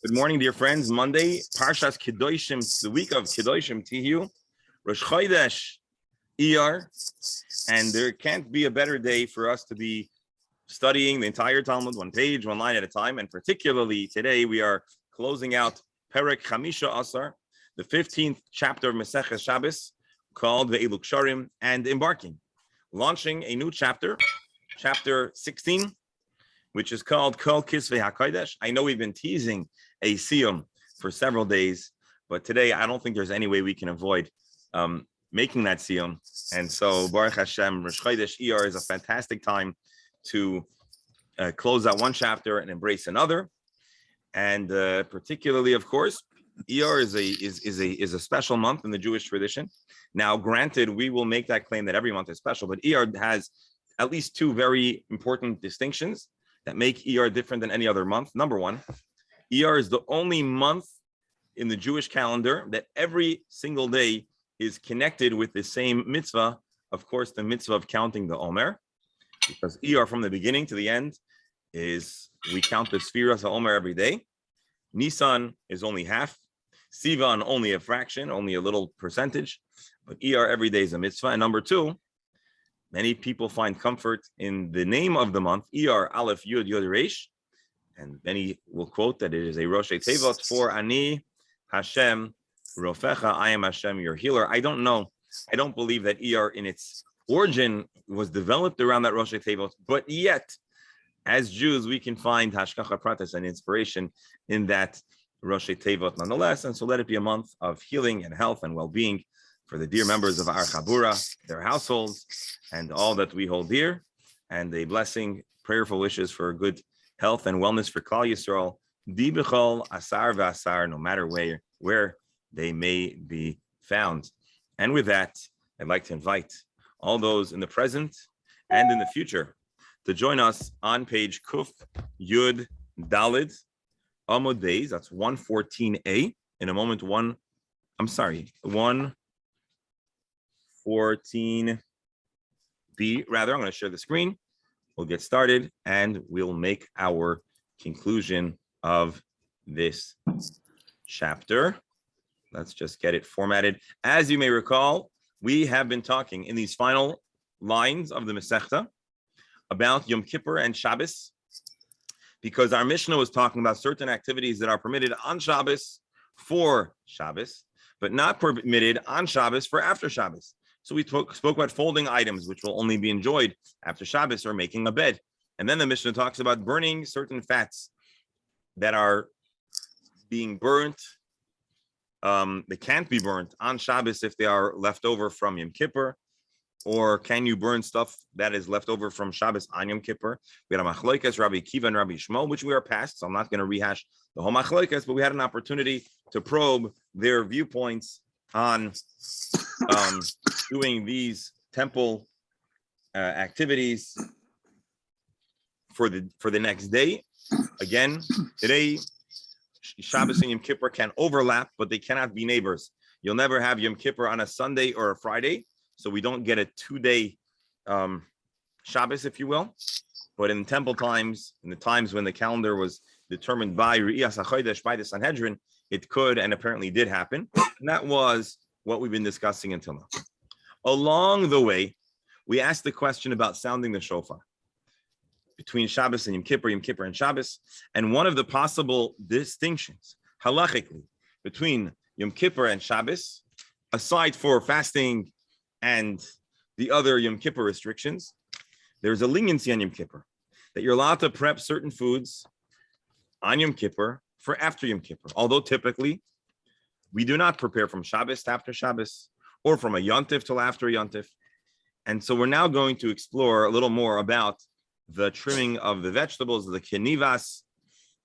Good morning, dear friends. Monday, Parshas Kedoshim, the week of Kedoshim Tihu, Rosh Chodesh Iyar, and there can't be a better day for us to be studying the entire Talmud, one page, one line at a time, and particularly today we are closing out Perek Chamisha Asar, the 15th chapter of Maseches Shabbos, called Ve'elu Ksharim, and embarking, launching a new chapter, chapter 16, which is called Kol Kisvei HaKodesh. I know we've been teasing a siyum for several days, but today I don't think there's any way we can avoid making that siyum. And so Baruch Hashem, Rosh Chodesh Iyar is a fantastic time to close out one chapter and embrace another. And particularly, of course, Iyar is a special month in the Jewish tradition. Now, granted, we will make that claim that every month is special, but Iyar has at least two very important distinctions that make Iyar different than any other month. Number one, Iyar is the only month in the Jewish calendar that every single day is connected with the same mitzvah, of course, the mitzvah of counting the Omer, because Iyar from the beginning to the end is, we count the Sfiras HaOmer every day. Nisan is only half, Sivan only a fraction, only a little percentage, but Iyar every day is a mitzvah. And number two, many people find comfort in the name of the month, Iyar Aleph Yud Yod Reish, and many will quote that it is a Rosh Tevot for Ani Hashem Rofecha, I am Hashem, your healer. I don't know. I don't believe that Iyar in its origin was developed around that Rosh Tevot, but yet, as Jews, we can find Hashkacha Pratis and inspiration in that Rosh Tevot nonetheless, and so let it be a month of healing and health and well-being for the dear members of our Chabura, their households, and all that we hold dear, and a blessing, prayerful wishes for good health and wellness for Klal Yisrael, Di B'chol Asar V'Asar, no matter where they may be found. And with that, I'd like to invite all those in the present and in the future to join us on page Kuf Yud Dalid Amud Beis. That's 114a. In a moment, 114b rather. I'm going to share the screen. We'll get started and we'll make our conclusion of this chapter. Let's just get it formatted. As you may recall, we have been talking in these final lines of the Masechta about Yom Kippur and Shabbos, because our Mishnah was talking about certain activities that are permitted on Shabbos for Shabbos, but not permitted on Shabbos for after Shabbos. So we spoke about folding items, which will only be enjoyed after Shabbos, or making a bed. And then the Mishnah talks about burning certain fats that are being burnt. They can't be burnt on Shabbos if they are left over from Yom Kippur. Or can you burn stuff that is left over from Shabbos on Yom Kippur? We had a machlokas, Rabbi Kiva and Rabbi Shmuel, which we are past, so I'm not going to rehash the whole machlokas, but we had an opportunity to probe their viewpoints on doing these temple activities for the next day. Again, today, Shabbos and Yom Kippur can overlap, but they cannot be neighbors. You'll never have Yom Kippur on a Sunday or a Friday, so we don't get a 2-day Shabbos, if you will. But in temple times, in the times when the calendar was determined by Re'iyas HaChodesh, by the Sanhedrin, it could and apparently did happen. And that was what we've been discussing until now. Along the way, we asked the question about sounding the shofar between Shabbos and Yom Kippur and Shabbos. And one of the possible distinctions, halachically, between Yom Kippur and Shabbos, aside for fasting and the other Yom Kippur restrictions, there's a leniency on Yom Kippur, that you're allowed to prep certain foods on Yom Kippur for after Yom Kippur. Although typically, we do not prepare from Shabbos to after Shabbos, or from a Yontif till after a Yontif. And so we're now going to explore a little more about the trimming of the vegetables, the kenivas,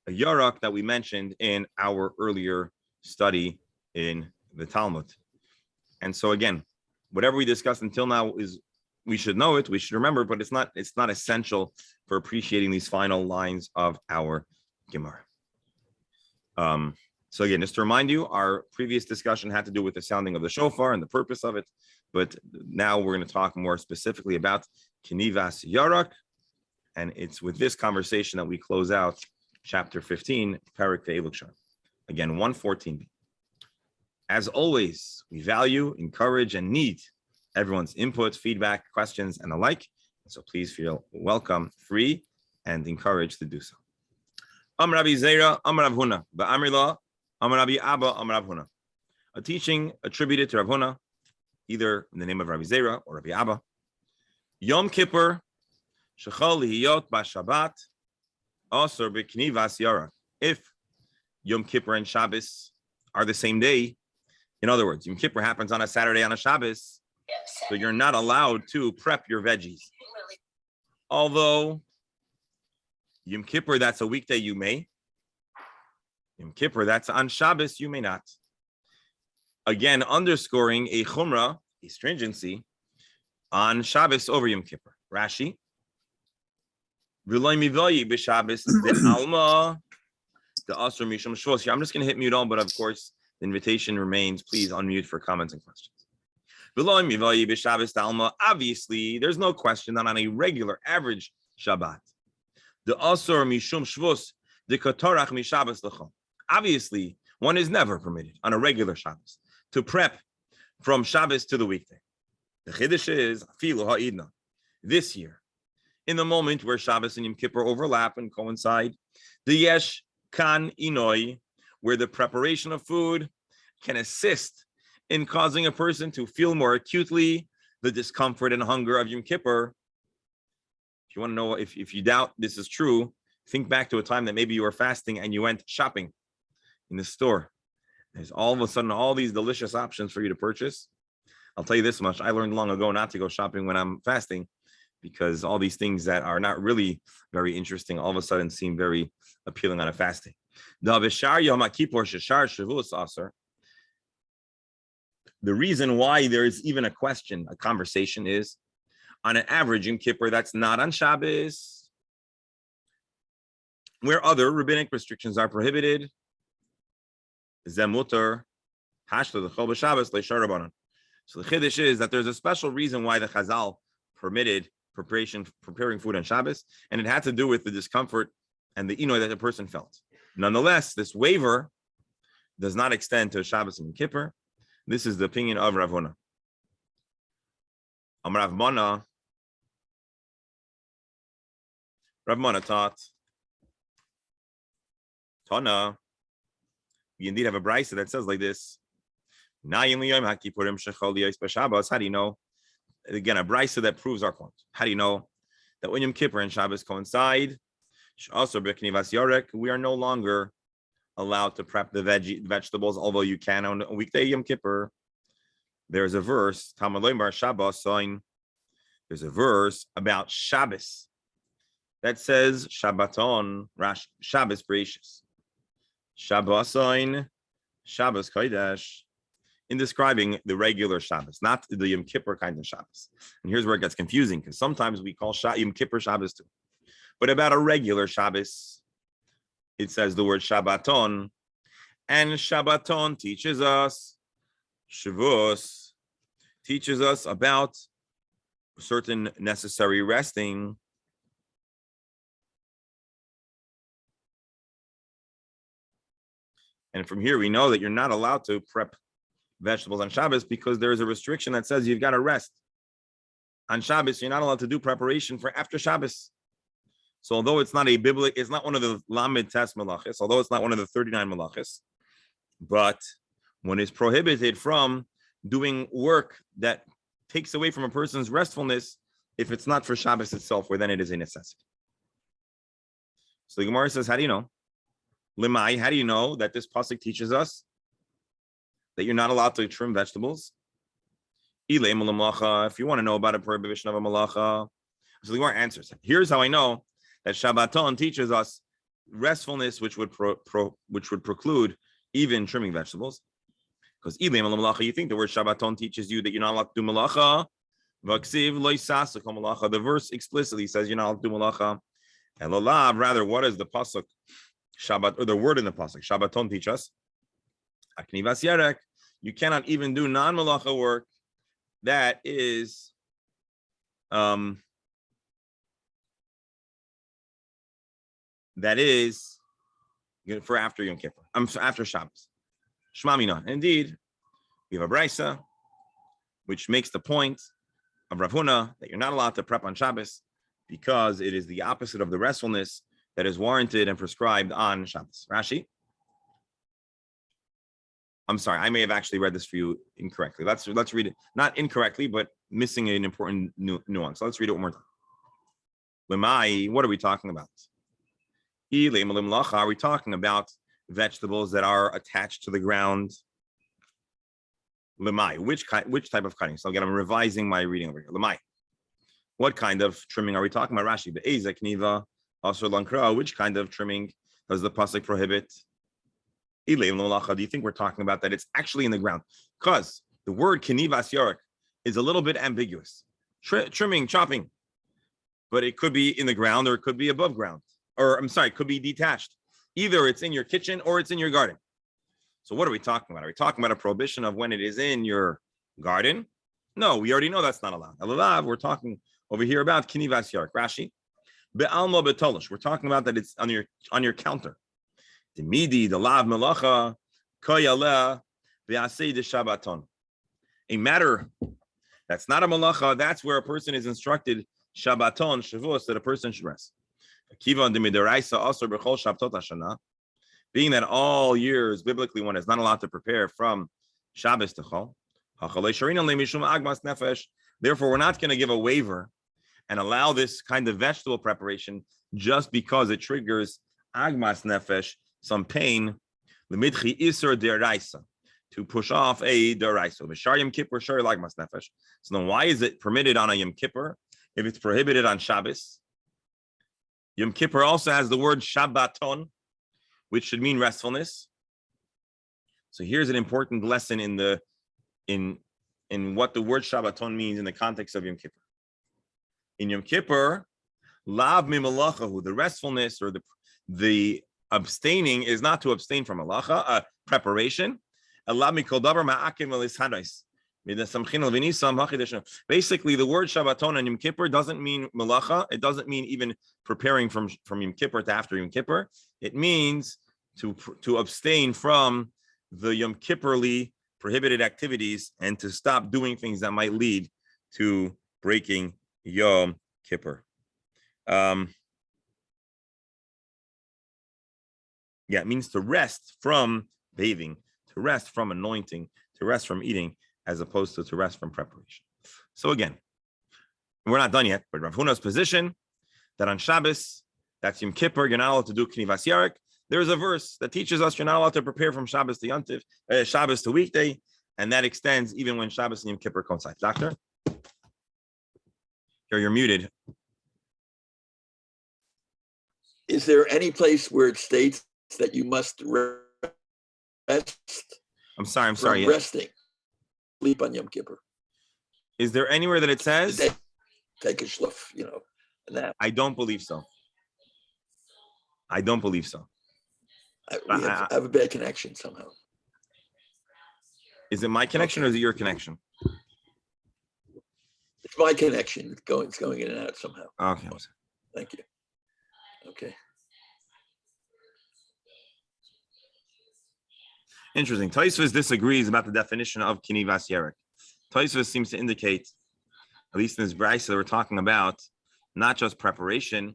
a yarak that we mentioned in our earlier study in the Talmud. And so again, whatever we discussed until now is, we should know it, we should remember, but it's not essential for appreciating these final lines of our Gemara. So again, just to remind you, our previous discussion had to do with the sounding of the shofar and the purpose of it, but now we're going to talk more specifically about kenivas yarak, and it's with this conversation that we close out chapter 15, Perek Ve'elu Ksharim. Again, 114b. As always, we value, encourage, and need everyone's input, feedback, questions, and the like. So please feel welcome, free, and encouraged to do so. Amar Rabbi Zera, Amar Rav Huna, Ba'amrila, Amar Rabbi Abba, Amar Rav Huna. A teaching attributed to Rav Huna, either in the name of Rabbi Zera or Rabbi Abba. Yom Kippur, Shechal Lihiyot B'Shabbat, Asur B'Knivas Yara. If Yom Kippur and Shabbos are the same day, in other words, Yom Kippur happens on a Saturday on a Shabbos, so you're not allowed to prep your veggies. Although Yom Kippur, that's a weekday, you may. Yom Kippur, that's on Shabbos, you may not. Again, underscoring a chumrah, a stringency, on Shabbos over Yom Kippur. Rashi. V'loy mivoyi b'Shabbos de'alma de'asur mishum shvos. Here, I'm just going to hit mute on, but of course, the invitation remains. Please unmute for comments and questions. V'loy mivoyi b'Shabbos de'alma. Obviously, there's no question that on a regular, average Shabbat, de'asur mishum shvos de'katorach mishabbos l'chol. Obviously, one is never permitted on a regular Shabbos to prep from Shabbos to the weekday. The chiddush is afilu ha'idna. This year, in the moment where Shabbos and Yom Kippur overlap and coincide, the yesh kan inoi, where the preparation of food can assist in causing a person to feel more acutely the discomfort and hunger of Yom Kippur. If you want to know, if you doubt this is true, think back to a time that maybe you were fasting and you went shopping in the store. There's all of a sudden all these delicious options for you to purchase. I'll tell you this much. I learned long ago not to go shopping when I'm fasting, because all these things that are not really very interesting all of a sudden seem very appealing on a fasting. The reason why there is even a question, a conversation, is on an average Yom Kippur that's not on Shabbos, where other rabbinic restrictions are prohibited. Zemuter, hashla the chol b'Shabbos leishar rabbanon. So the chiddush is that there's a special reason why the Chazal permitted preparing food on Shabbos, and it had to do with the discomfort and the inoy that the person felt. Nonetheless, this waiver does not extend to Shabbos and Kippur. This is the opinion of Rav Huna. Rav Mana taught, Tana, we indeed have a brisa that says like this. How do you know? Again, a brisa that proves our point. How do you know that when Yom Kippur and Shabbos coincide, we are no longer allowed to prep the vegetables, although you can on a weekday Yom Kippur? There's a verse, there's a verse about Shabbos that says Shabbaton, Shabbos Bereshis, Shabbosoin, Shabbos Kodesh, in describing the regular Shabbos, not the Yom Kippur kind of Shabbos. And here's where it gets confusing, because sometimes we call Yom Kippur Shabbos too. But about a regular Shabbos, it says the word Shabbaton, and Shabbaton teaches us, Shavuos teaches us about certain necessary resting. And from here, we know that you're not allowed to prep vegetables on Shabbos because there is a restriction that says you've got to rest. On Shabbos, you're not allowed to do preparation for after Shabbos. So although it's not it's not one of the Lamed Tes Malachis, although it's not one of the 39 Malachis, but one is prohibited from doing work that takes away from a person's restfulness if it's not for Shabbos itself, where then it is a necessity. So the Gemara says, how do you know? Limai, how do you know that this pasuk teaches us that you're not allowed to trim vegetables? If you want to know about a prohibition of a malacha, so the Gemara answers. Here's how I know that Shabbaton teaches us restfulness, which would preclude even trimming vegetables. Because you think the word Shabbaton teaches you that you're not allowed to do malacha. The verse explicitly says you're not allowed to do malacha. Rather, what is the pasuk Shabbat, or the word in the pasuk Shabbaton teach us? You cannot even do non-malacha work that is for after Yom Kippur. After Shabbos. Shema mina. Indeed, we have a brisa which makes the point of Rav Huna that you're not allowed to prep on Shabbos because it is the opposite of the restfulness that is warranted and prescribed on Shabbos. Rashi. I'm sorry, I may have actually read this for you incorrectly. Let's read it, not incorrectly, but missing an important nuance. So let's read it one more time. Lemai, what are we talking about? Are we talking about vegetables that are attached to the ground? Lemai, which type of cutting? So again, I'm revising my reading over here. Lemai, what kind of trimming are we talking about? Rashi, be'ezek niva asur lankra. Which kind of trimming does the pasuk prohibit? Do you think we're talking about that it's actually in the ground? Because the word kinivas yarak is a little bit ambiguous. Trimming, chopping, but it could be in the ground or it could be above ground. Or I'm sorry, it could be detached. Either it's in your kitchen or it's in your garden. So what are we talking about? Are we talking about a prohibition of when it is in your garden? No, we already know that's not allowed. We're talking over here about kinivas yarak. Rashi, be'alma betolish. We're talking about that it's on your counter. The midi, the lav melacha, koyaleh, v'asei de shabbaton. A matter that's not a melacha, that's where a person is instructed shabbaton, shavus, that a person should rest. Kiva de midaraisa asur b'chol shabbatot hashana. Being that all years, biblically, one is not allowed to prepare from Shabbos to Chol. Therefore, we're not going to give a waiver and allow this kind of vegetable preparation just because it triggers agmas nefesh, some pain, l'midchi isur deraisa, to push off a deraisa. V'shar Yom Kippur shar agmas nefesh. So then, why is it permitted on a Yom Kippur if it's prohibited on Shabbos? Yom Kippur also has the word Shabbaton, which should mean restfulness. So here's an important lesson in what the word Shabbaton means in the context of Yom Kippur. In Yom Kippur, lav mimalachahu, the restfulness or the abstaining is not to abstain from malacha, preparation. Basically, the word Shabbaton and Yom Kippur doesn't mean malacha. It doesn't mean even preparing from Yom Kippur to after Yom Kippur. It means to abstain from the Yom Kippurly prohibited activities and to stop doing things that might lead to breaking Yom Kippur. It means to rest from bathing, to rest from anointing, to rest from eating, as opposed to rest from preparation. So again, we're not done yet, but Rav Huna's position that on Shabbos, that's Yom Kippur, you're not allowed to do Knivas Yarak. There's a verse that teaches us you're not allowed to prepare from Shabbos to Yontiv, Shabbos to weekday, and that extends even when Shabbos and Yom Kippur coincide. Doctor? Here, you're muted. Is there any place where it states that you must rest? I'm sorry. Resting. Sleep on Yom Kippur. Is there anywhere that it says? Take a shluf, nap. I don't believe so. I have a bad connection somehow. Is it my connection or is it your connection? It's my connection. It's going in and out somehow. Okay. Thank you. Okay. Interesting. Tosfos disagrees about the definition of kinivas yarak. Tosfos seems to indicate, at least in this brisa, we're talking about not just preparation,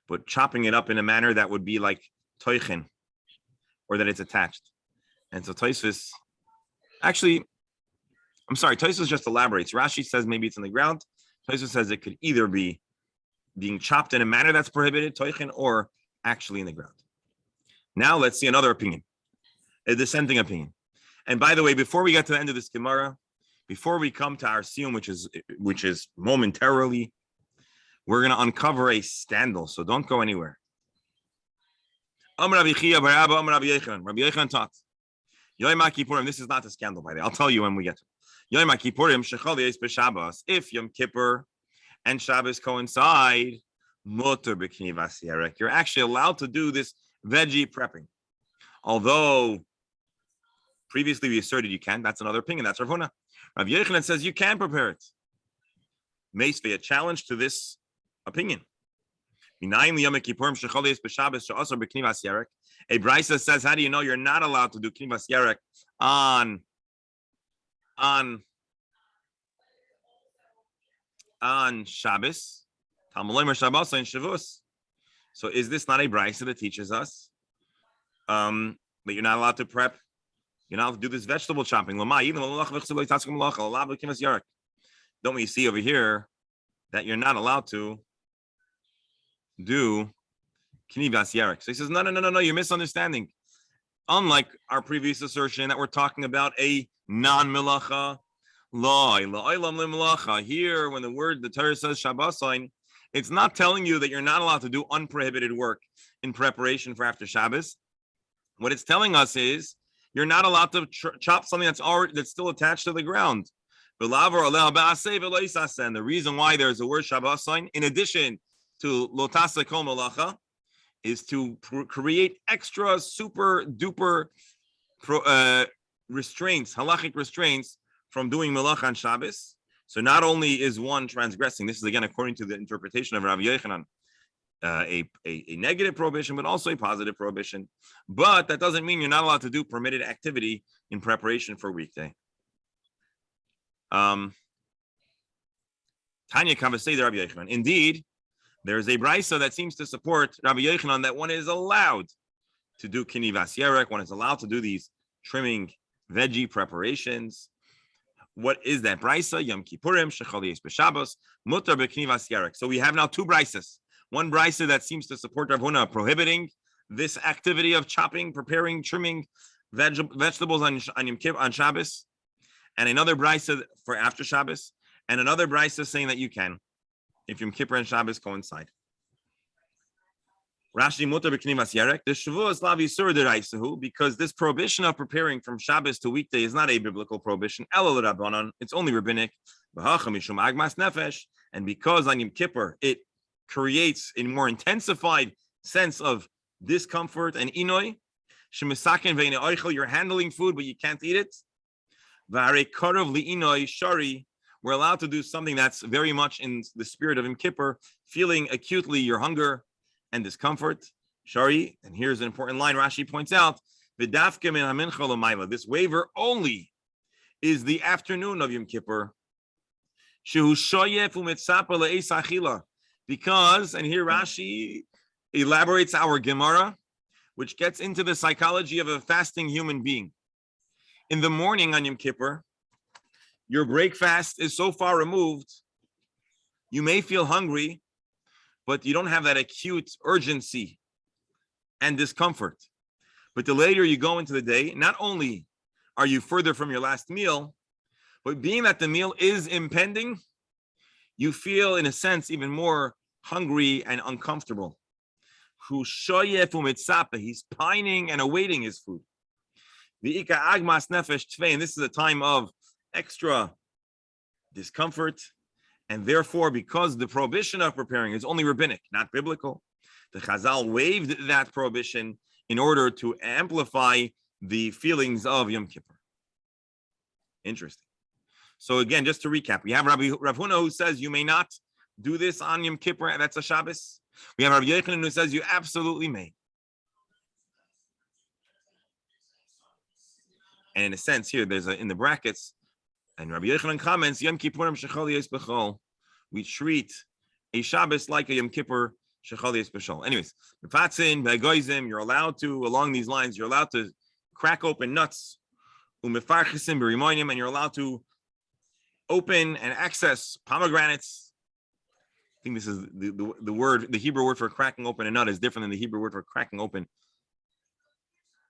but chopping it up in a manner that would be like toichin, or that it's attached. And so Tosfos, Tosfos just elaborates. Rashi says maybe it's in the ground. Tosfos says it could either be being chopped in a manner that's prohibited, toichin, or actually in the ground. Now let's see another opinion, a dissenting opinion. And by the way, before we get to the end of this Gemara, before we come to our siyum, which is momentarily, we're going to uncover a scandal. So don't go anywhere. Rabbi Yochanan taught. Yom Kippurim, this is not a scandal, by the way. I'll tell you when we get to it. Yom Kippurim shechal yeis b'Shabbos. If Yom Kippur and Shabbos coincide, mutar b'knivas yarak. You're actually allowed to do this veggie prepping. Although previously we asserted you can't. That's another opinion. That's Rav Huna. Rav Yochanan says you can prepare it. Meisvei, a challenge to this opinion. A brisa says, how do you know you're not allowed to do knivas yarek on Shabbos? Shabbos and Shavuos. So is this not a brisa that teaches us that you're not allowed to prep? You're not allowed to do this vegetable chopping. Don't we see over here that you're not allowed to do knivas yarek? So he says, no, you're misunderstanding. Unlike our previous assertion that we're talking about a non-melacha law, here when the Torah says Shabbosain, it's not telling you that you're not allowed to do unprohibited work in preparation for after Shabbos. What it's telling us is you're not allowed to chop something that's still attached to the ground. And the reason why there's a word Shabbosain, in addition to lotasa kol melacha, is to create extra super duper restraints, halachic restraints from doing melacha on Shabbos. So not only is one transgressing, this is again according to the interpretation of Rabbi Yochanan, a negative prohibition, but also a positive prohibition. But that doesn't mean you're not allowed to do permitted activity in preparation for a weekday. Tanya Kavasei Rabbi Yochanan. Indeed, there's a brisa that seems to support Rabbi Yochanan that one is allowed to do knivas yarek, one is allowed to do these trimming veggie preparations. What is that brisa? Yom Kippurim, Shechal Yes b'Shabbos, Mutar b'Knivas Yarek. So we have now two brisas. One brisa that seems to support Rav Huna prohibiting this activity of chopping, preparing, trimming vegetables on Yom Kippur, on Shabbos, and another brisa for after Shabbos, and another brisa saying that you can, if Yom Kippur and Shabbos coincide. Rashi Mutar b'Knivas Yarek. The Shavuos Lav Yisur Deraisahu, because this prohibition of preparing from Shabbos to weekday is not a biblical prohibition. Elul Rabbanon, it's only rabbinic. V'hacha mishum agmas nefesh, and because on Yom Kippur it creates a more intensified sense of discomfort and inoi. Shemisaken ve'ine oichel, you're handling food but you can't eat it. V'harei korov li'inoi shari, we're allowed to do something that's very much in the spirit of Yom Kippur, feeling acutely your hunger and discomfort. Shari, and here's an important line Rashi points out, V'dafke min hamincha l'mayla, this waiver only is the afternoon of Yom Kippur. Shehu shoyef u'mitzapa le'es achila, because, and here Rashi elaborates our Gemara, which gets into the psychology of a fasting human being. In the morning on Yom Kippur, your break fast is so far removed, you may feel hungry, but you don't have that acute urgency and discomfort. But the later you go into the day, not only are you further from your last meal, but being that the meal is impending, you feel, in a sense, even more hungry and uncomfortable. He's pining and awaiting his food. And this is a time of extra discomfort. And therefore, because the prohibition of preparing is only rabbinic, not biblical, the Chazal waived that prohibition in order to amplify the feelings of Yom Kippur. Interesting. So again, just to recap, we have Rav Huna who says you may not do this on Yom Kippur, that's a Shabbos. We have Rabbi Yochanan who says you absolutely may. And in a sense here, there's in the brackets, and Rabbi Yochanan comments, Yom Kippurim shechal yes b'chol. We treat a Shabbos like a Yom Kippur shechal yes b'chol. Anyways, b'fatzin, b'egoizim, you're allowed to, along these lines, you're allowed to crack open nuts, u'mefarchisim b'rimonim, and you're allowed to open and access pomegranates. I think this is the word, the Hebrew word for cracking open a nut is different than the Hebrew word for cracking open.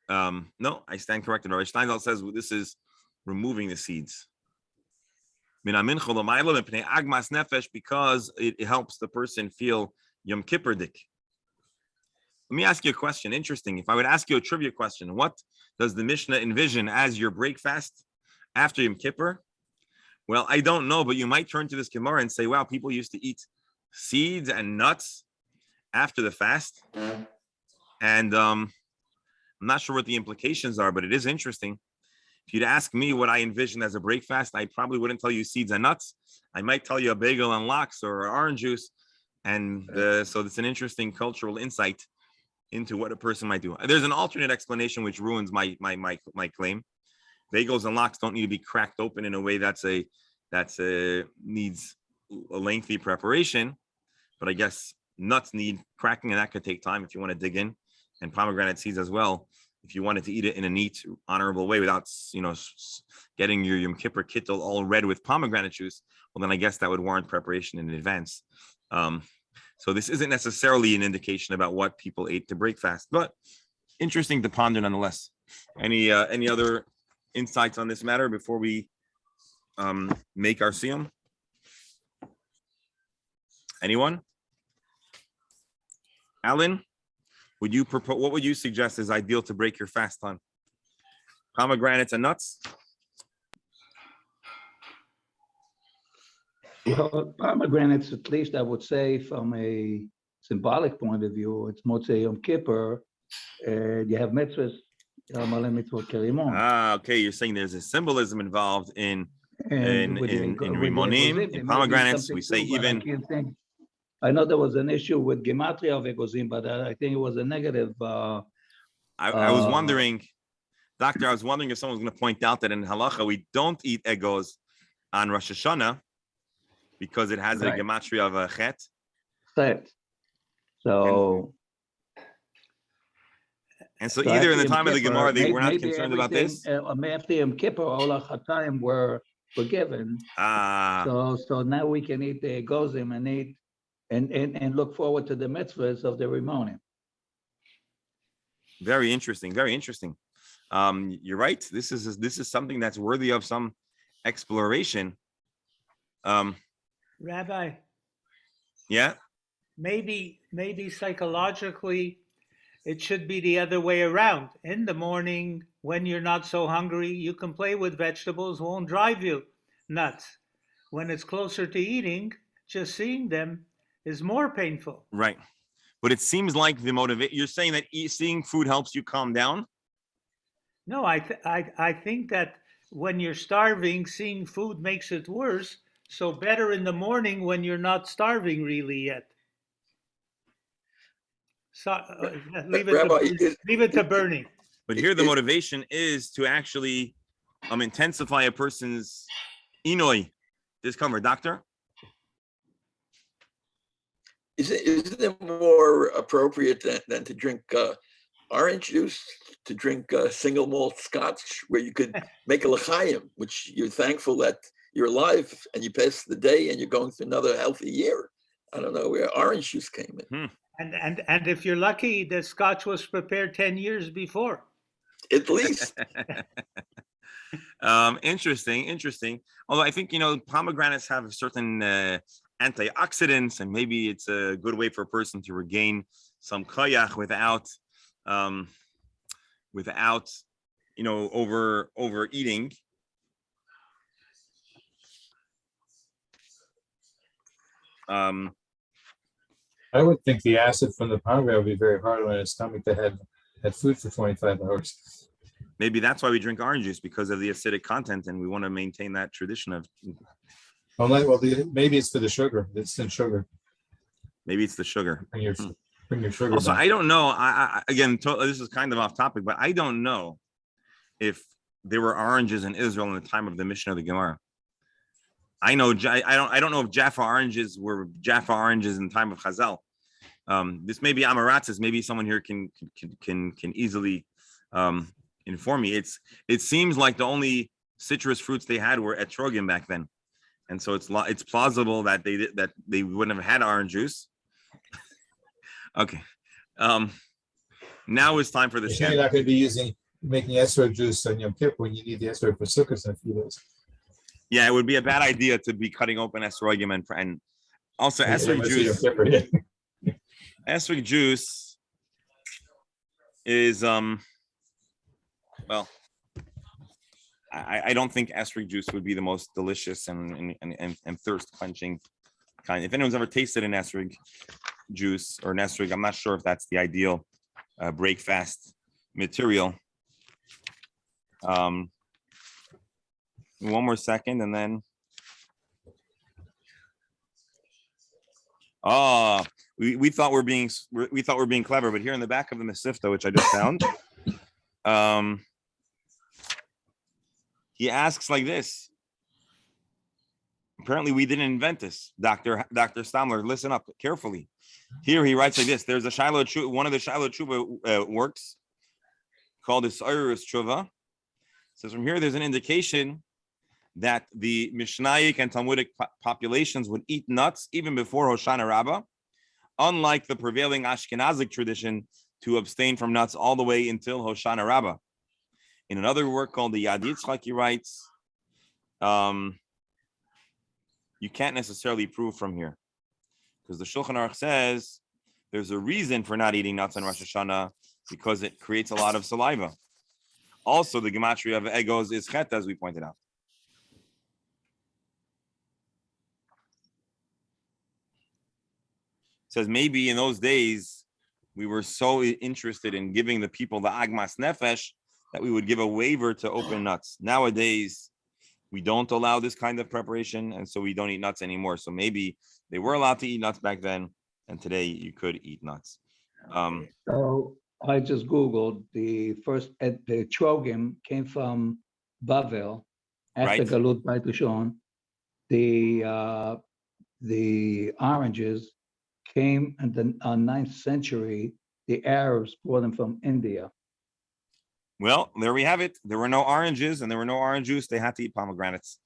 No, I stand corrected. Rabbi Steinzal says this is removing the seeds. Because it helps the person feel Yom Kippur dik. Let me ask you a question. Interesting. If I would ask you a trivia question, what does the Mishnah envision as your break fast after Yom Kippur? Well, I don't know, but you might turn to this Gemara and say, wow, people used to eat seeds and nuts after the fast. And I'm not sure what the implications are, but it is interesting. If you'd ask me what I envision as a break fast, I probably wouldn't tell you seeds and nuts. I might tell you a bagel and lox or orange juice. And so it's an interesting cultural insight into what a person might do. There's an alternate explanation which ruins my claim. Bagels and lox don't need to be cracked open in a way that's needs a lengthy preparation, but I guess nuts need cracking, and that could take time if you want to dig in, and pomegranate seeds as well. If you wanted to eat it in a neat, honorable way without, getting your Yom Kippur kittel all red with pomegranate juice, well, then I guess that would warrant preparation in advance. So this isn't necessarily an indication about what people ate to break fast, but interesting to ponder nonetheless. Any other insights on this matter before we make our siyum? Anyone? Alan, would you propose? What would you suggest is ideal to break your fast on? Pomegranates and nuts? Well, pomegranates, at least I would say, from a symbolic point of view, it's Motzei Yom Kippur. You have mitzvahs, mitzvot kerimon. Okay. You're saying there's a symbolism involved in rimonim, in pomegranates. We say even. I know there was an issue with gematria of egozim, but I think it was a negative. I was wondering, Doctor, I was wondering if someone was going to point out that in halacha we don't eat egos on Rosh Hashanah because it has a gematria of a chet. Chet. So. And so either in the time of the Gemara, they were not concerned about this. After Yom Kippur, all Achatayim were forgiven. So now we can eat the egozim and eat and look forward to the mitzvahs of the rimonim. Very interesting. Very interesting. You're right. This is something that's worthy of some exploration. Rabbi. Yeah. Maybe psychologically, it should be the other way around. In the morning, when you're not so hungry, you can play with vegetables, won't drive you nuts. When it's closer to eating, just seeing them is more painful. Right. But it seems like you're saying that seeing food helps you calm down? No, I think that when you're starving, seeing food makes it worse. So better in the morning when you're not starving really yet. So leave it to Bernie. But here the motivation is to actually intensify a person's inoi discomfort. Doctor? Is it more appropriate than to drink orange juice, to drink single malt scotch, where you could make a l'chaim, which you're thankful that you're alive and you pass the day and you're going through another healthy year? I don't know where orange juice came in. And if you're lucky, the scotch was prepared 10 years before. At least. Interesting. Although I think, pomegranates have a certain antioxidants, and maybe it's a good way for a person to regain some koyach without overeating. I would think the acid from the pomegranate would be very hard on his stomach to had food for 25 hours. Maybe that's why we drink orange juice, because of the acidic content, and we want to maintain that tradition of. Maybe it's for the sugar. It's in sugar. Maybe it's the sugar. Bring your sugar. Also, back. I don't know. Again, this is kind of off topic, but I don't know if there were oranges in Israel in the time of the Mishnah of the Gemara. I know. I don't know if Jaffa oranges were Jaffa oranges in the time of Chazal. This may be Amaratzis. Maybe someone here can easily inform me. It seems like the only citrus fruits they had were etrogim back then, and so it's plausible that they wouldn't have had orange juice. Okay. Now it's time for the. You're not going to be making esrog juice on Yom Kippur when you need the esrog for Sukkot in a few days. Yeah, it would be a bad idea to be cutting open esrogim and also esrog juice. Esrog juice is well, I don't think esrog juice would be the most delicious and thirst quenching kind. If anyone's ever tasted an esrog juice or an esrog, I'm not sure if that's the ideal break fast material. One more second, and then we thought we're being clever, but here in the back of the Mesifta, which I just found, he asks like this. Apparently, we didn't invent this, Dr. Stamler. Listen up carefully. Here he writes like this. There's a Shiloh Tshuva, one of the Shiloh Tshuva works called the Sairus Tshuva. Says from here, there's an indication that the Mishnaic and Talmudic populations would eat nuts even before Hoshana Rabbah, unlike the prevailing Ashkenazic tradition to abstain from nuts all the way until Hoshana Rabbah. In another work called the Yad Yitzchak, he writes, you can't necessarily prove from here, because the Shulchan Aruch says there's a reason for not eating nuts on Rosh Hashanah, because it creates a lot of saliva. Also, the gematria of egos is chet, as we pointed out. It says maybe in those days we were so interested in giving the people the agmas nefesh that we would give a waiver to open nuts. Nowadays, we don't allow this kind of preparation, and so we don't eat nuts anymore. So maybe they were allowed to eat nuts back then, and today you could eat nuts. So I just Googled the Trogim came from Bavel after Right. Galut Beit Rishon. The oranges came in the 9th century. The Arabs brought them from India. Well, there we have it. There were no oranges and there were no orange juice. They had to eat pomegranates.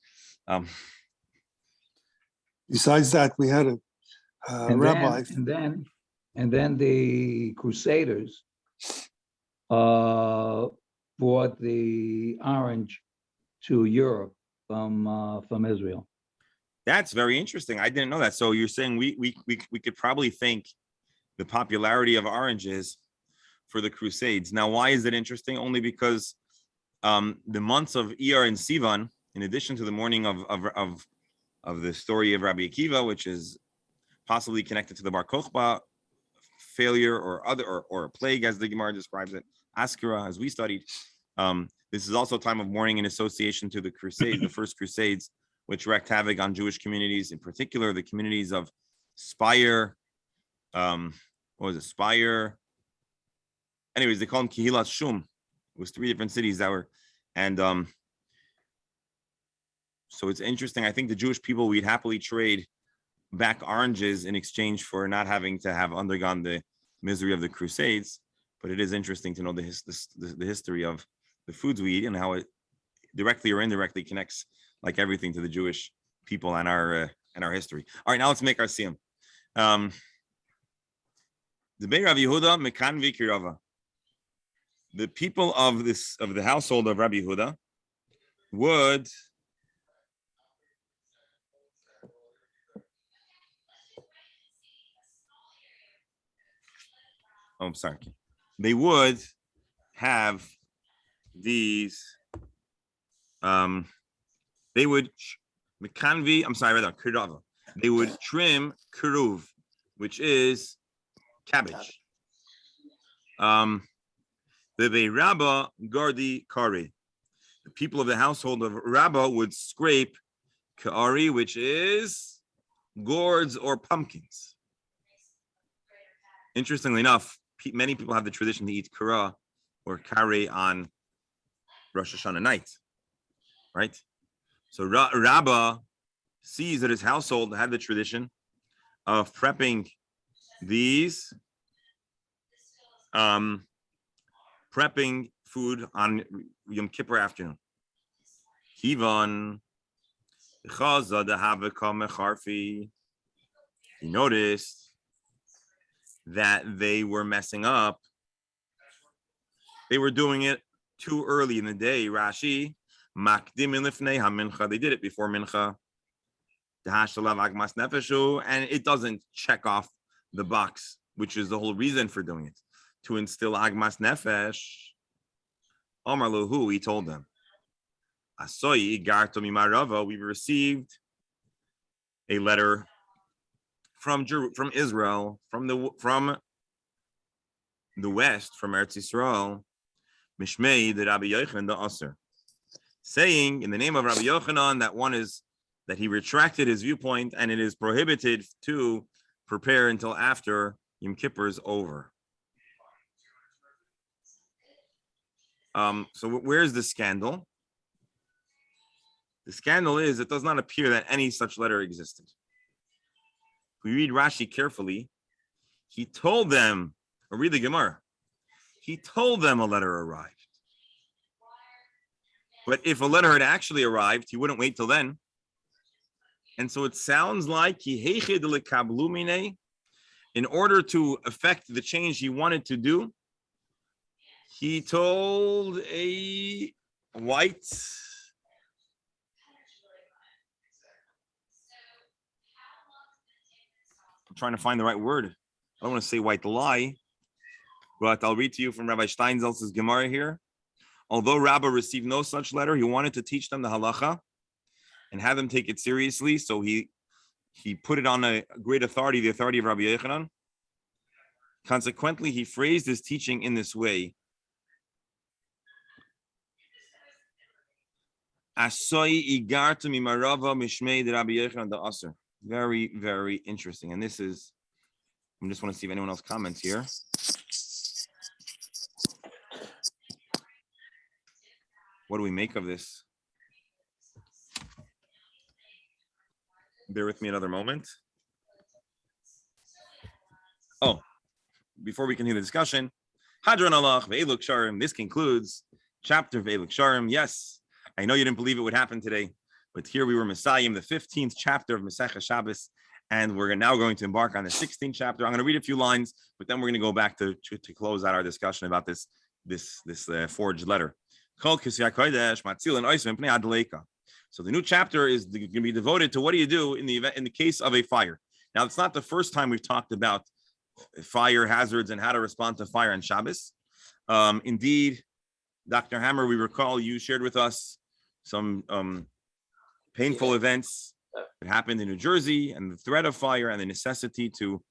Besides that, we had a rabbi. And then the Crusaders brought the orange to Europe from Israel. That's very interesting. I didn't know that. So you're saying we could probably thank the popularity of oranges for the Crusades. Now, why is it interesting? Only because the months of Iyar and Sivan, in addition to the morning of the story of Rabbi Akiva, which is possibly connected to the Bar Kokhba failure or a plague, as the Gemara describes it, Askara, as we studied. This is also a time of mourning in association to the Crusades, the first Crusades, which wreaked havoc on Jewish communities, in particular the communities of Spire. Spire? Anyways, they call them Kehilat Shum. It was 3 different cities that were, and so it's interesting. I think the Jewish people, we'd happily trade back oranges in exchange for not having to have undergone the misery of the Crusades. But it is interesting to know the history of the foods we eat and how it directly or indirectly connects, like everything, to the Jewish people and our history. All right, now let's make our siyum. The Beit Rabbi Yehuda Mekan V'Kirava. The people of the household of Rabbi Yehuda would they would have these they would kirava. They would trim kiruv, which is cabbage. The Rabba Gardi Kari. The people of the household of Rabba would scrape Kari, which is gourds or pumpkins. Interestingly enough, many people have the tradition to eat kara or kari on Rosh Hashanah night, right? So Rabba sees that his household had the tradition of prepping these prepping food on Yom Kippur afternoon. Kivan, he noticed that they were messing up. They were doing it too early in the day. Rashi, they did it before mincha. And it doesn't check off the box, which is the whole reason for doing it, to instill agmas nefesh. Omar Luhu, he told them, we received a letter from Israel, from the west, from Eretz Yisrael, Mishmei the Rabbi Yochanan the Aser, saying in the name of Rabbi Yochanan that he retracted his viewpoint and it is prohibited to prepare until after Yom Kippur is over. So where's the scandal? The scandal is it does not appear that any such letter existed. If we read Rashi carefully, he told them, or read the Gemara, he told them a letter arrived. But if a letter had actually arrived, he wouldn't wait till then. And so it sounds like in order to effect the change he wanted to do, he told a white I'm trying to find the right word. I don't want to say white lie, but I'll read to you from Rabbi Steinsaltz's Gemara here. Although Rabbah received no such letter, he wanted to teach them the halacha and have them take it seriously. So he put it on a great authority, the authority of Rabbi Yochanan. Consequently, he phrased his teaching in this way. Very, very interesting. And this is, I just want to see if anyone else comments here. What do we make of this? Bear with me another moment. Oh, before we continue the discussion, Hadron Allah, Ve'eluk Sharim. This concludes chapter Ve'eluk Sharim. Yes, I know you didn't believe it would happen today, but here we were Messiahim, the 15th chapter of Masechah Shabbos, and we're now going to embark on the 16th chapter. I'm going to read a feo lines, but then we're going to go back to close out our discussion about this forged letter. So the new chapter is going to be devoted to what do you do in the case of a fire. Now, it's not the first time we've talked about fire hazards and how to respond to fire on Shabbos. Indeed, Dr. Hammer, we recall you shared with us some painful events that happened in New Jersey and the threat of fire and the necessity to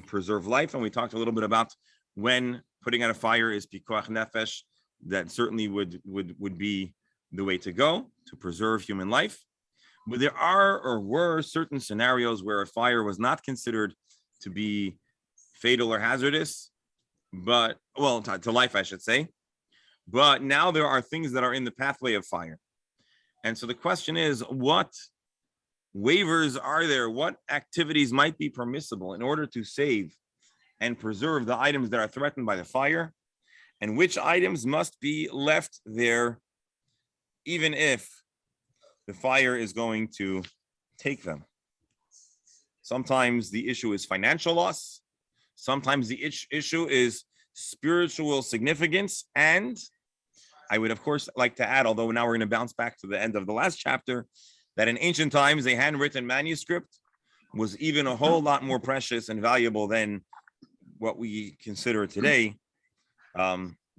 preserve life. And we talked a little bit about when putting out a fire is pikuach nefesh. That certainly would be the way to go to preserve human life. But there are or were certain scenarios where a fire was not considered to be fatal or hazardous, but to life, I should say. But now there are things that are in the pathway of fire. And so the question is, what waivers are there? What activities might be permissible in order to save and preserve the items that are threatened by the fire? And which items must be left there, even if the fire is going to take them? Sometimes the issue is financial loss. Sometimes the issue is spiritual significance. And I would, of course, like to add, although now we're going to bounce back to the end of the last chapter, that in ancient times, a handwritten manuscript was even a whole lot more precious and valuable than what we consider today.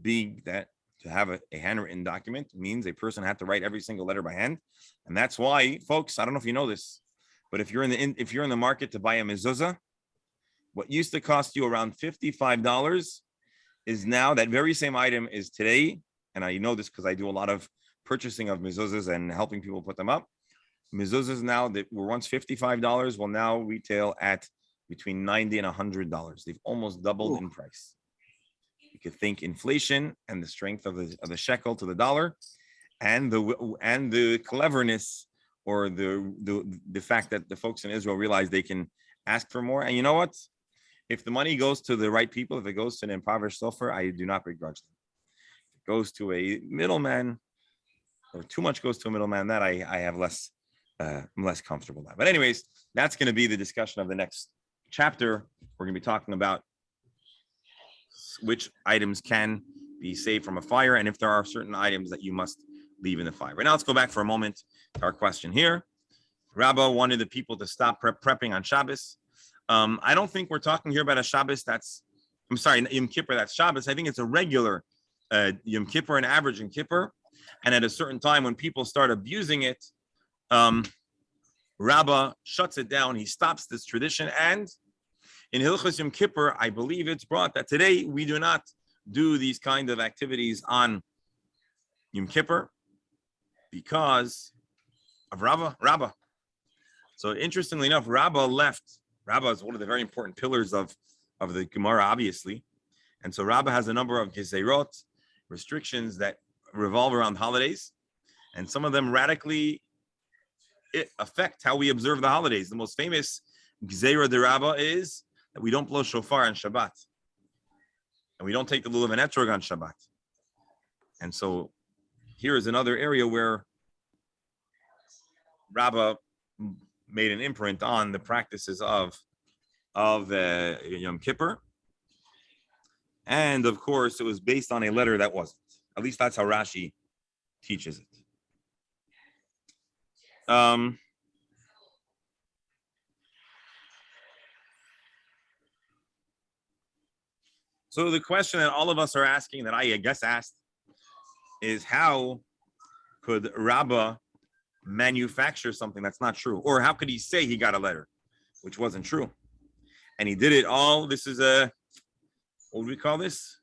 Being that to have a handwritten document means a person had to write every single letter by hand, and that's why, folks, I don't know if you know this, but if you're in the market to buy a mezuzah, what used to cost you around $55 is now that very same item is today, and I know this because I do a lot of purchasing of mezuzahs and helping people put them up. Mezuzahs now that were once $55 will now retail at between $90 and $100. They've almost doubled in price. You could think inflation and the strength of the shekel to the dollar, and the cleverness or the fact that the folks in Israel realize they can ask for more. And you know what? If the money goes to the right people, if it goes to an impoverished sofer, I do not begrudge them. If it goes to a middleman, or too much goes to a middleman, that I have less, I'm less comfortable with. But anyways, that's going to be the discussion of the next chapter. We're going to be talking about which items can be saved from a fire, and if there are certain items that you must leave in the fire. Right now, let's go back for a moment to our question here. Rabbah wanted the people to stop prepping on Shabbos. I don't think we're talking here about a Shabbos Yom Kippur, that's Shabbos. I think it's a regular Yom Kippur, an average Yom Kippur. And at a certain time when people start abusing it, Rabbah shuts it down. He stops this tradition. And in Hilchos Yom Kippur, I believe it's brought that today we do not do these kind of activities on Yom Kippur because of Rabbah. So interestingly enough, Rabbah Rabbah is one of the very important pillars of the Gemara, obviously. And so Rabbah has a number of gezerot, restrictions that revolve around holidays. And some of them radically affect how we observe the holidays. The most famous gezerah de Rabbah is that we don't blow shofar on Shabbat. And we don't take the lulav and etrog on Shabbat. And so here is another area where Rabbah made an imprint on the practices of Yom Kippur. And of course, it was based on a letter that wasn't. At least that's how Rashi teaches it. So the question that all of us are asking, that I guess asked, is how could Rabbah manufacture something that's not true? Or how could he say he got a letter, which wasn't true? And he did it all. This is what do we call this?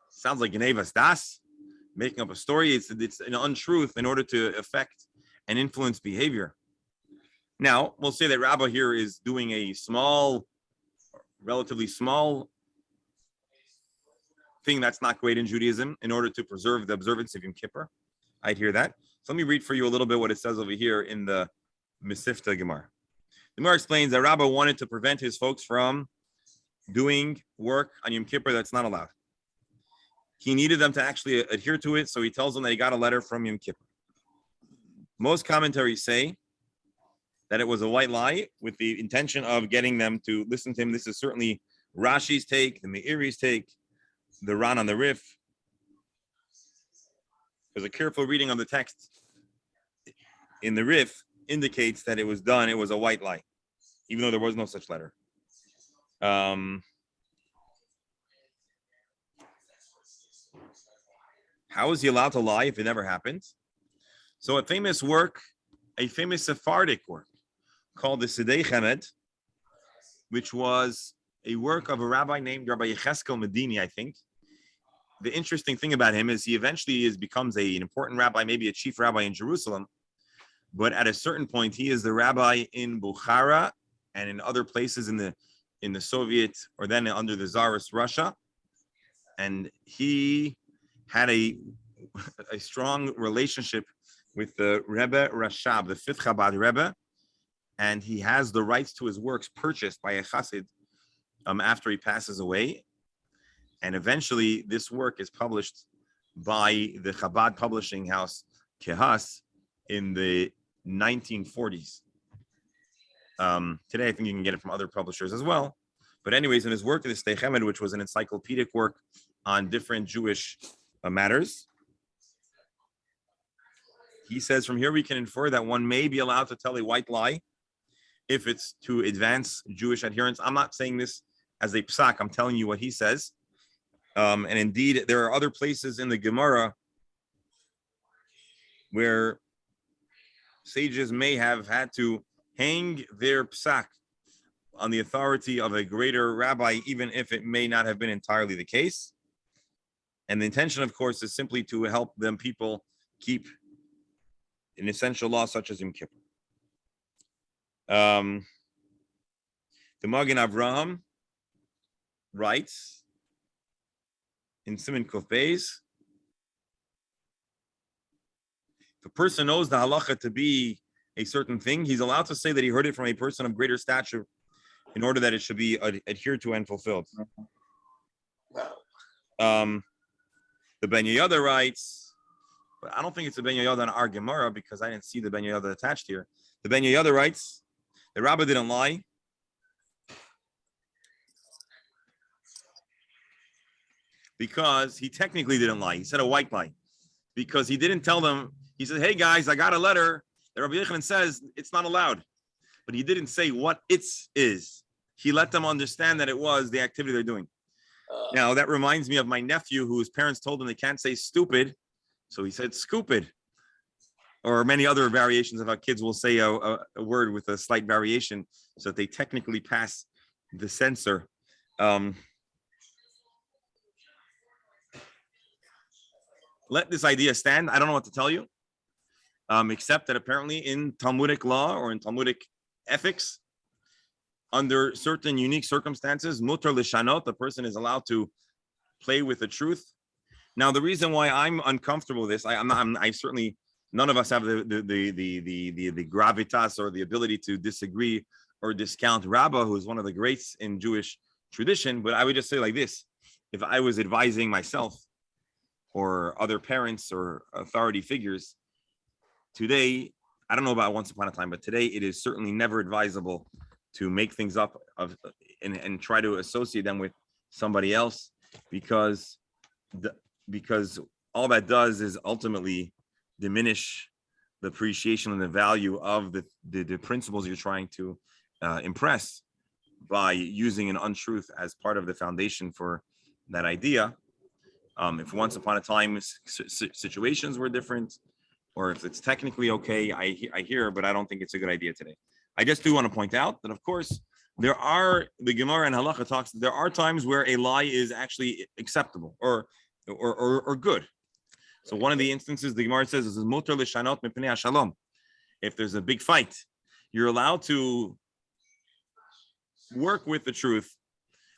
Sounds like Genevas Das, making up a story. It's an untruth in order to affect and influence behavior. Now, we'll say that Rabbah here is doing a relatively small thing that's not great in Judaism in order to preserve the observance of Yom Kippur. I'd hear that. So let me read for you a little bit what it says over here in the Mesifta Gemara. The Gemara explains that Rabbah wanted to prevent his folks from doing work on Yom Kippur that's not allowed. He needed them to actually adhere to it, so he tells them that he got a letter from Yom Kippur. Most commentaries say that it was a white lie with the intention of getting them to listen to him. This is certainly Rashi's take, the Meiri's take, the Ran on the Rif. Because a careful reading of the text in the Rif indicates that it was a white lie, even though there was no such letter. How is he allowed to lie if it never happened? So a famous Sephardic work called the Sidei Chemed, which was a work of a rabbi named Rabbi Yecheskel Medini, I think. The interesting thing about him is he eventually becomes an important rabbi, maybe a chief rabbi in Jerusalem. But at a certain point, he is the rabbi in Bukhara and in other places in the Soviet, or then under the Tsarist Russia. And he had a strong relationship with the Rebbe Rashab, the fifth Chabad Rebbe, and he has the rights to his works purchased by a Chassid after he passes away. And eventually, this work is published by the Chabad publishing house Kehas in the 1940s. Today, I think you can get it from other publishers as well. But anyways, in his work, the Sidei Chemed, which was an encyclopedic work on different Jewish matters, he says from here we can infer that one may be allowed to tell a white lie if it's to advance Jewish adherence. I'm not saying this as a psak. I'm telling you what he says. And indeed, there are other places in the Gemara where sages may have had to hang their psak on the authority of a greater rabbi, even if it may not have been entirely the case. And the intention, of course, is simply to help them people keep an essential law such as Yom Kippur. The Magen Avraham writes in Siman Kuf Beis, if a person knows the halacha to be a certain thing, he's allowed to say that he heard it from a person of greater stature in order that it should be adhered to and fulfilled. The Ben Yehoyada writes, but I don't think it's a Ben Yehoyada in our Gemara because I didn't see the Ben Yehoyada attached here. The Ben Yehoyada writes, the Rabbah didn't lie because he technically didn't lie. He said a white lie because he didn't tell them. He said, hey guys, I got a letter that Rabbi Yochanan says it's not allowed, but he didn't say what it is. He let them understand that it was the activity they're doing. Now that reminds me of my nephew whose parents told him they can't say stupid. So he said scoopid, or many other variations of how kids will say a word with a slight variation so that they technically pass the censor. Let this idea stand. I don't know what to tell you, except that apparently in Talmudic law or in Talmudic ethics, under certain unique circumstances, mutar lishanot, the person is allowed to play with the truth. Now, the reason why I'm uncomfortable with this, I certainly, none of us have the gravitas or the ability to disagree or discount Rabbah, who is one of the greats in Jewish tradition. But I would just say like this: if I was advising myself or other parents or authority figures today, I don't know about once upon a time, but today it is certainly never advisable to make things up and try to associate them with somebody else, because all that does is ultimately diminish the appreciation and the value of the principles you're trying to impress by using an untruth as part of the foundation for that idea. If once upon a time situations were different, or if it's technically okay, I hear, but I don't think it's a good idea today. I just do want to point out that, of course, the Gemara and Halacha talks, there are times where a lie is actually acceptable or good. So one of the instances the Gemara says is mutar lishanot mipnei hashalom. If there's a big fight, you're allowed to work with the truth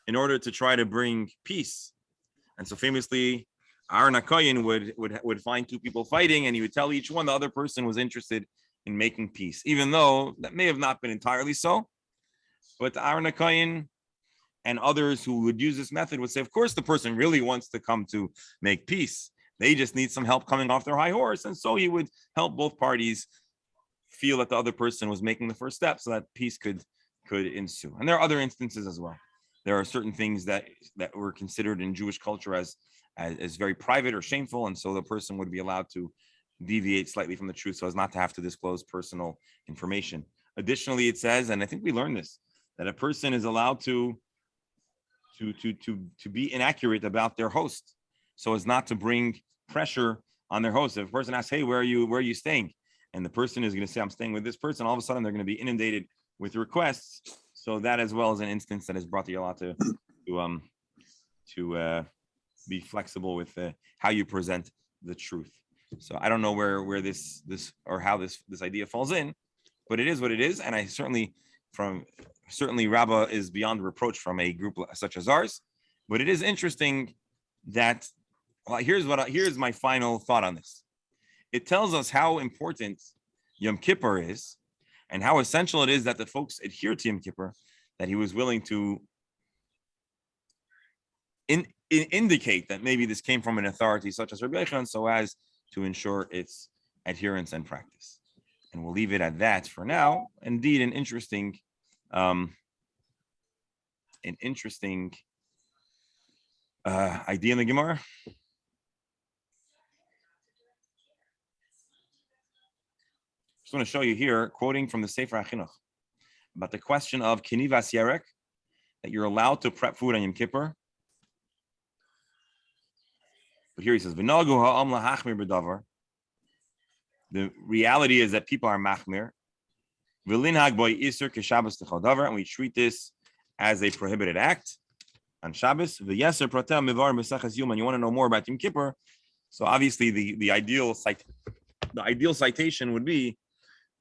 in order to try to bring peace. And so famously, Aaron HaKohen would find two people fighting, and he would tell each one the other person was interested in making peace, even though that may have not been entirely so. But Aaron HaKohen and others who would use this method would say, of course, the person really wants to come to make peace. They just need some help coming off their high horse. And so he would help both parties feel that the other person was making the first step so that peace could ensue. And there are other instances as well. There are certain things that were considered in Jewish culture as very private or shameful, and so the person would be allowed to deviate slightly from the truth so as not to have to disclose personal information. Additionally, it says, and I think we learned this, that a person is allowed to be inaccurate about their host, so as not to bring pressure on their host. If a person asks, "Hey, where are you staying?" and the person is going to say, "I'm staying with this person," all of a sudden they're going to be inundated with requests. So that as well is an instance that has brought the Allah to be flexible with how you present the truth. So I don't know where this or how this idea falls in, but it is what it is. And I certainly Rabbah is beyond reproach from a group such as ours. But it is interesting that, well, here's my final thought on this. It tells us how important Yom Kippur is, and how essential it is that the folks adhere to Yom Kippur, that he was willing to indicate that maybe this came from an authority such as Rabbi Yechon, so as to ensure its adherence and practice. And we'll leave it at that for now. Indeed, an interesting idea in the Gemara. Just want to show you here, quoting from the Sefer HaChinuch, about the question of kinivas yerek, that you're allowed to prep food on Yom Kippur. But here he says, "V'nagu ha'am lahachmir b'davar." The reality is that people are machmir. V'linhag boy iser keshabbos l'chol davar, and we treat this as a prohibited act on Shabbos. V'yeser pratem mivar mesachas yom. And you want to know more about Yom Kippur? So obviously, the ideal citation would be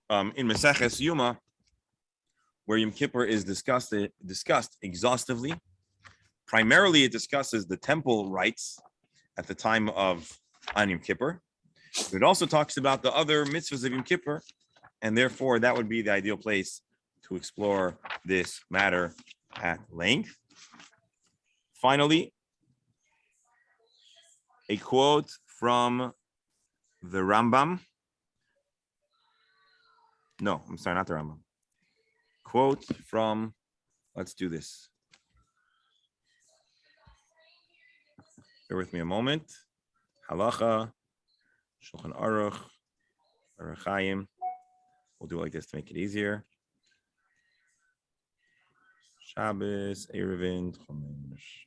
in Maseches Yuma, where Yom Kippur is discussed exhaustively. Primarily, it discusses the temple rites at the time of Yom Kippur. It also talks about the other mitzvahs of Yom Kippur, and therefore that would be the ideal place to explore this matter at length. Finally, a quote from the Rambam. No, I'm sorry, not the Rambam. Quote from, let's do this. Bear with me a moment. Halacha, Shulchan Aruch, Orach Chaim. We'll do it like this to make it easier. Shabbos, Erevin, Chomesh.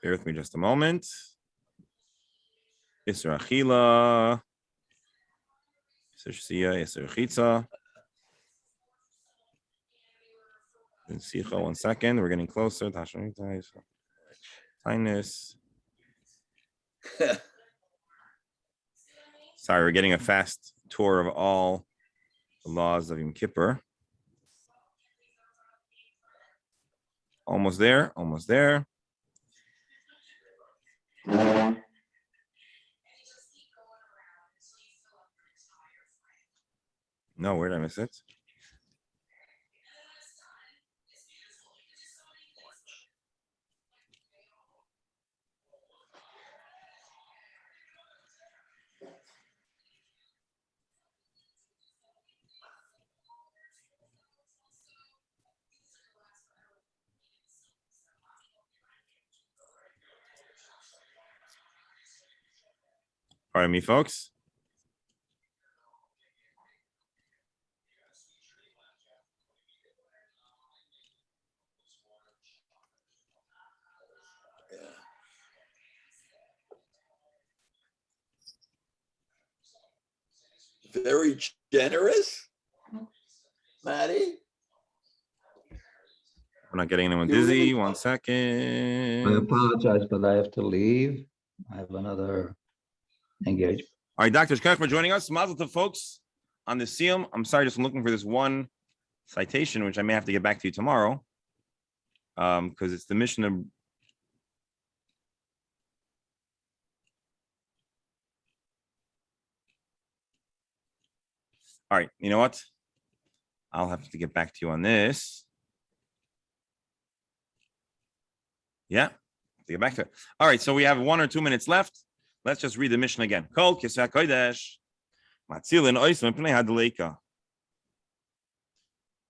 Bear with me just a moment. Isra Achila, Isra Shia, Isra Chitza. 1 second. We're getting closer. Kindness. Sorry, we're getting a fast tour of all the laws of Yom Kippur. Almost there. Almost there. No, where did I miss it? Pardon me, folks. Very generous, Maddie. We're not getting anyone You dizzy. really- 1 I second. apologize, but I have to leave. I have another engagement. All right, Dr. Shkach for joining us. Mazel tov, folks, on the Siyum. I'm sorry, just looking for this one citation, which I may have to get back to you tomorrow, because it's the mission of. All right, you know what? I'll have to get back to you on this. Yeah, to get back to it. All right, so we have 1 or 2 minutes left. Let's just read the mission again. Kol Kisah Kodesh, Matzilin Ois Mipnei Hadleika.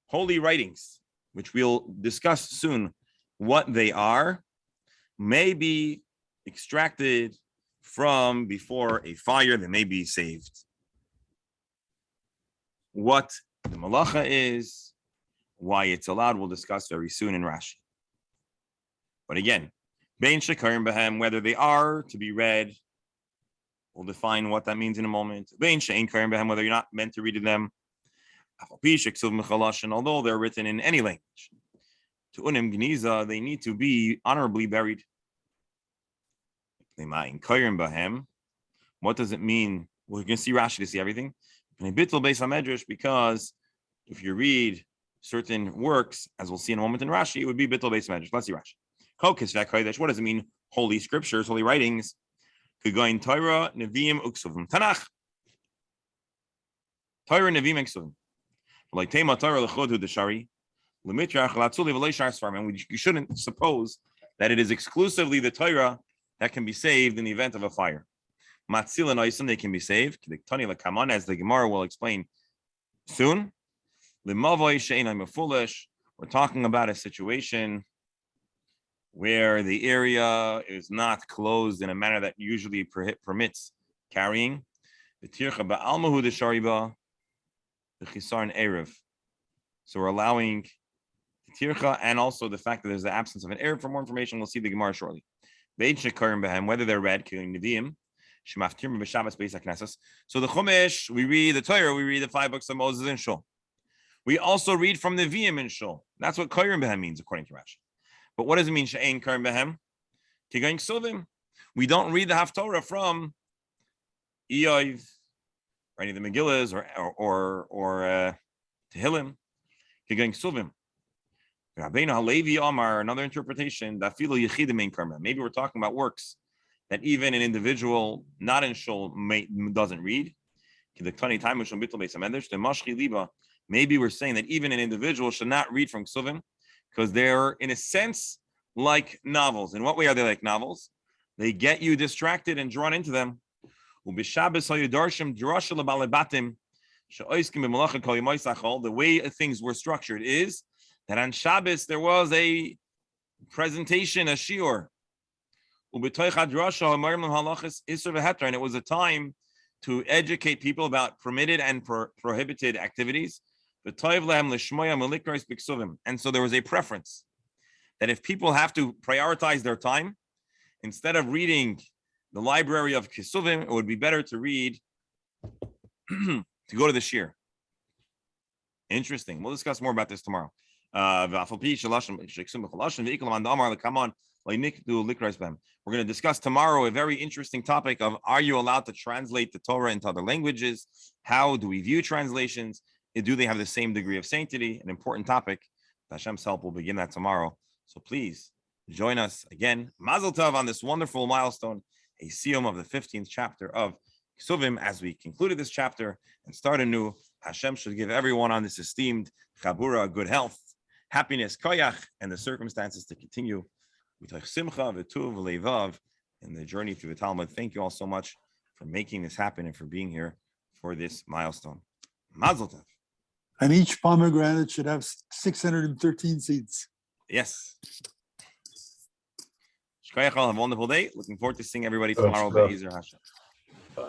Holy writings, which we'll discuss soon what they are, may be extracted from before a fire that may be saved. What the malacha is, why it's allowed, we'll discuss very soon in Rashi. But again, bein shekarim b'hem, whether they are to be read, we'll define what that means in a moment. Bein she'ein karim b'hem, whether you're not meant to read them. Although they're written in any language. To unim gniza, they need to be honorably buried. What does it mean? Well, you can see Rashi to see everything. Because if you read certain works, as we'll see in a moment in Rashi, it would be bittul beis medrash. Let's see Rashi. What does it mean? Holy scriptures, holy writings. Torah, Nevi'im, Uksuvim. Tanakh. Torah, Nevi'im, Uksuvim. Like Tema Torah lechodu deshari. And you shouldn't suppose that it is exclusively the Torah that can be saved in the event of a fire. Matzil and Oisim, they can be saved. As the Gemara will explain soon. We're talking about a situation where the area is not closed in a manner that usually permits carrying. So we're allowing tircha and also the fact that there's the absence of an erev. For more information, we'll see the Gemara shortly. Whether they're read, so the Chumash, we read the Torah, we read the 5 books of Moses in Shul. We also read from the Nevi'im in Shul. That's what Korim Behem means, according to Rashi. But what does it mean, She'ein Korim Behem? Kigayin Ksuvim. We don't read the Haftorah from Eiv, or any of the Megillas, or Tehillim. Kigayin Ksuvim. Rabbeinu Halevi Amar, another interpretation, that filo yechidim ein karma. Maybe we're talking about works that even an individual not in shul doesn't read. Maybe we're saying that even an individual should not read from ksuvim because they're, in a sense, like novels. In what way are they like novels? They get you distracted and drawn into them. The way things were structured is that on Shabbos there was a presentation, a shiur. And it was a time to educate people about permitted and prohibited activities. And so there was a preference that if people have to prioritize their time, instead of reading the library of Kesuvim, it would be better to read, to go to the shiur. Interesting. We'll discuss more about this tomorrow. We're going to discuss tomorrow a very interesting topic of, are you allowed to translate the Torah into other languages? How do we view translations? Do they have the same degree of sanctity? An important topic. With Hashem's help, we'll begin that tomorrow. So please join us again. Mazel tov on this wonderful milestone, a siyum of the 15th chapter of Kesuvim. As we concluded this chapter and start anew, Hashem should give everyone on this esteemed Chabura good health, happiness, koyach, and the circumstances to continue with simcha, v'tuv, v'leivav in the journey through the Talmud. Thank you all so much for making this happen and for being here for this milestone. Mazel tov. And each pomegranate should have 613 seeds. Yes. Shkoyach, have a wonderful day. Looking forward to seeing everybody tomorrow. Sure. Be'ezer Hashem.